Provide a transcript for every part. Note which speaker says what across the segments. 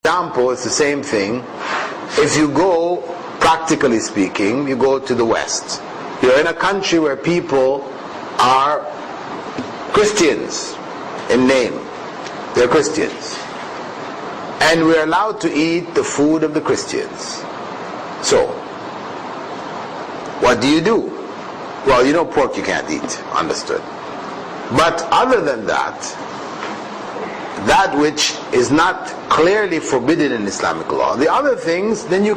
Speaker 1: example, it's the same thing. If you go, practically speaking, you go to the West. You're in a country where people are Christians in name. They're Christians. And we're allowed to eat the food of the Christians. So, what do you do? Well, you know pork you can't eat, understood. But other than that, that which is not clearly forbidden in Islamic law, the other things, then you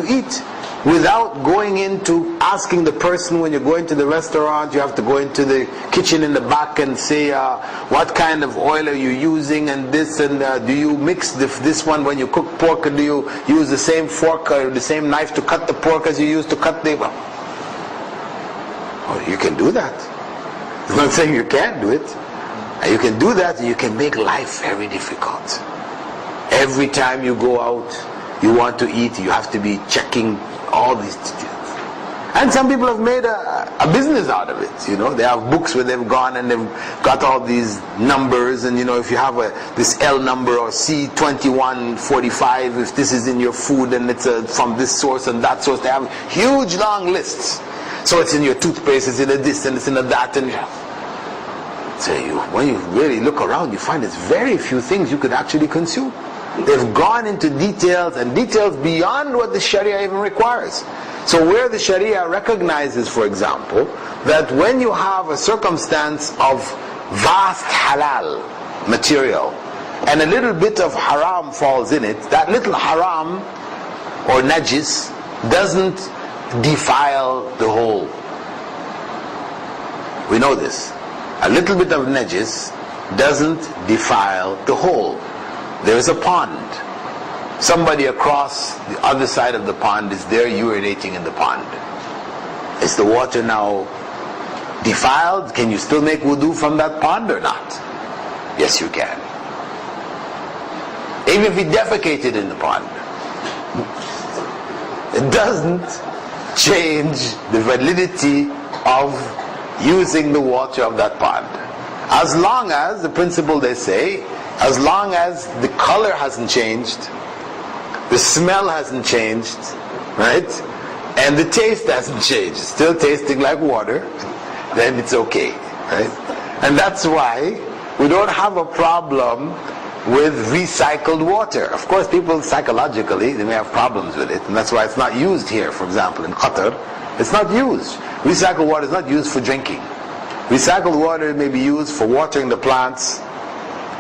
Speaker 1: eat without going into asking the person when you're going to the restaurant. You have to go into the kitchen in the back and say, what kind of oil are you using, and this, and do you mix this one when you cook pork, and do you use the same fork or the same knife to cut the pork as you use to cut the... Oh, you can do that. I'm not saying you can't do it. And you can do that, and you can make life very difficult. Every time you go out, you want to eat, you have to be checking all these details. And some people have made a business out of it. You know, they have books where they've gone and they've got all these numbers, and you know, if you have this L number or C2145, if this is in your food and it's from this source and that source, they have huge long lists. So it's in your toothpaste, it's in a this and it's in a that, and so when you really look around, you find there's very few things you could actually consume. They've gone into details, and details beyond what the Sharia even requires. So where the Sharia recognizes, for example, that when you have a circumstance of vast halal material and a little bit of haram falls in it, that little haram or najis doesn't defile the whole. We know this. A little bit of najis doesn't defile the whole. There is a pond. Somebody across the other side of the pond is there urinating in the pond. Is the water now defiled? Can you still make wudu from that pond or not? Yes, you can. Even if he defecated in the pond, it doesn't change the validity of using the water of that pond. As long as, the principle they say, as long as the color hasn't changed, the smell hasn't changed, right? And the taste hasn't changed, it's still tasting like water, then it's okay, right? And that's why we don't have a problem with recycled water. Of course, people psychologically, they may have problems with it, and that's why it's not used here. For example, in Qatar, it's not used. Recycled water is not used for drinking. Recycled water may be used for watering the plants.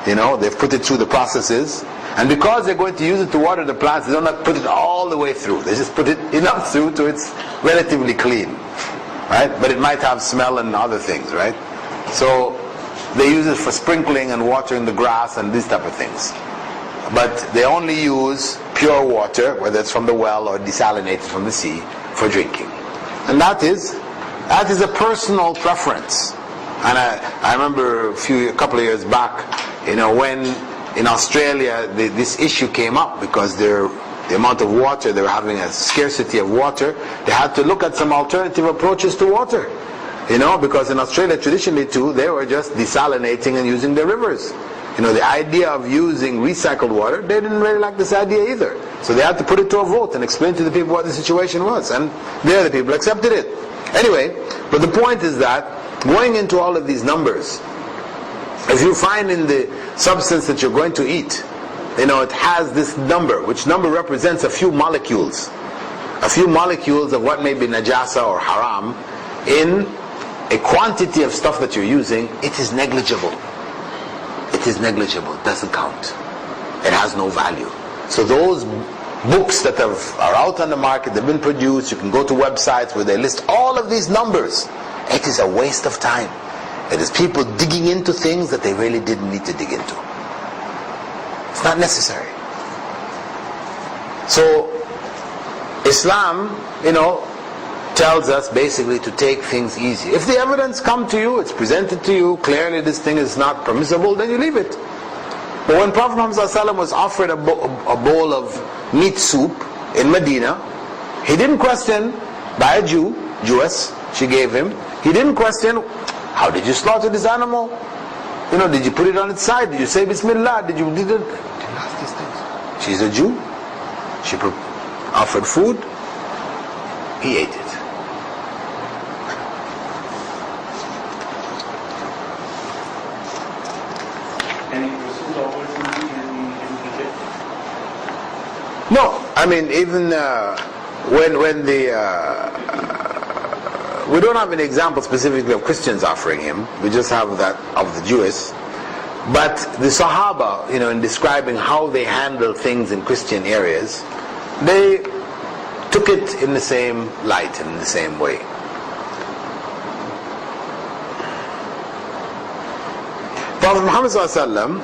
Speaker 1: You know, they've put it through the processes, and because they're going to use it to water the plants, they don't have to put it all the way through. They just put it enough through so it's relatively clean, right? But it might have smell and other things, right? So they use it for sprinkling and watering the grass and these type of things. But they only use pure water, whether it's from the well or desalinated from the sea, for drinking. And that is a personal preference. And I remember a couple of years back, you know, when in Australia this issue came up, because the amount of water, they were having a scarcity of water, they had to look at some alternative approaches to water. You know, because in Australia traditionally too, they were just desalinating and using the rivers. You know, the idea of using recycled water, they didn't really like this idea either. So they had to put it to a vote and explain to the people what the situation was. And there the people accepted it. Anyway, but the point is that, going into all of these numbers, if you find in the substance that you're going to eat, you know, it has this number, which number represents a few molecules of what may be najasa or haram, in a quantity of stuff that you're using, it is negligible. It is negligible. It doesn't count. It has no value. So those books that are out on the market, they've been produced, you can go to websites where they list all of these numbers. It is a waste of time. It is people digging into things that they really didn't need to dig into. It's not necessary. So Islam, you know, tells us basically to take things easy. If the evidence comes to you, it's presented to you, clearly this thing is not permissible, then you leave it. But when Prophet Muhammad ﷺ was offered a bowl of meat soup in Medina, he didn't question, by a Jewess, she gave him, he didn't question, how did you slaughter this animal? You know, did you put it on its side? Did you say Bismillah? Didn't ask these things. She's a Jew. She offered food. He ate it.
Speaker 2: And he pursued opportunity and he didn't reject it?
Speaker 1: No, I mean even when the we don't have an example specifically of Christians offering him. We just have that of the Jewish. But the Sahaba, in describing how they handle things in Christian areas, they took it in the same light and in the same way. Prophet Muhammad ﷺ